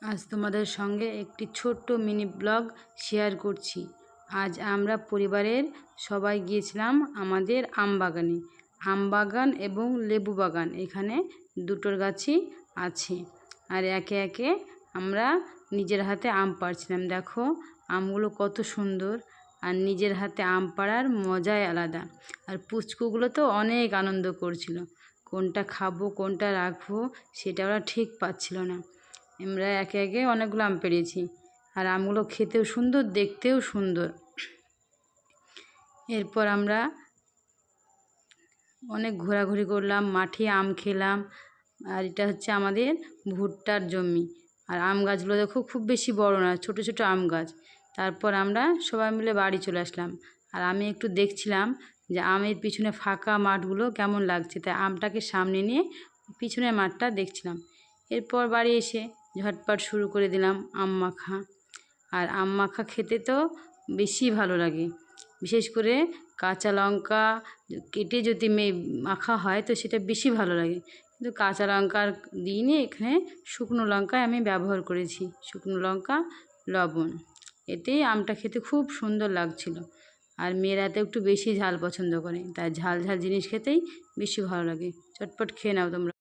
আজ তোমাদের সঙ্গে একটি ছোট্ট মিনি ব্লগ শেয়ার করছি। আজ আমরা পরিবারের সবাই গিয়েছিলাম আমাদের আম বাগানে। আম বাগান এবং লেবু বাগান এখানে দুটোর গাছই আছে। আর একে একে আমরা নিজের হাতে আম পাড়ছিলাম। দেখো আমগুলো কত সুন্দর, আর নিজের হাতে আম পাড়ার মজাই আলাদা। আর পুচকুগুলো তো অনেক আনন্দ করছিল, কোনটা খাবো কোনটা রাখবো সেটা ওরা ঠিক পাচ্ছিল না। আমরা একে একে অনেকগুলো আম পেড়েছি, আর আমগুলো খেতেও সুন্দর, দেখতেও সুন্দর। এরপর আমরা অনেক ঘোরাঘুরি করলাম, মাঠে আম খেলাম। আর এটা হচ্ছে আমাদের ভুট্টার জমি। আর আম গাছগুলো দেখো খুব বেশি বড় না, ছোট ছোট আম গাছ। তারপর আমরা সবাই মিলে বাড়ি চলে আসলাম। আর আমি একটু দেখছিলাম যে আমের পিছনে ফাঁকা মাঠগুলো কেমন লাগছে, তাই আমটাকে সামনে নিয়ে পিছনের মাঠটা দেখছিলাম। এরপর বাড়ি এসে ঝটপট শুরু করে দিলাম আম মাখা। আর আম মাখা খেতে তো বেশি ভালো লাগে, বিশেষ করে কাঁচা লঙ্কা কেটে যদি মাখা হয় তো সেটা বেশি ভালো লাগে। কিন্তু কাঁচা লঙ্কার দিইনি, এখানে শুকনো লঙ্কায় আমি ব্যবহার করেছি, শুকনো লঙ্কা, লবণ। এতেই আমটা খেতে খুব সুন্দর লাগছিল। আর মেয়েরা তো একটু বেশি ঝাল পছন্দ করে, তাই ঝাল ঝাল জিনিস খেতেই বেশি ভালো লাগে। চটপট খেয়ে নাও তোমরা।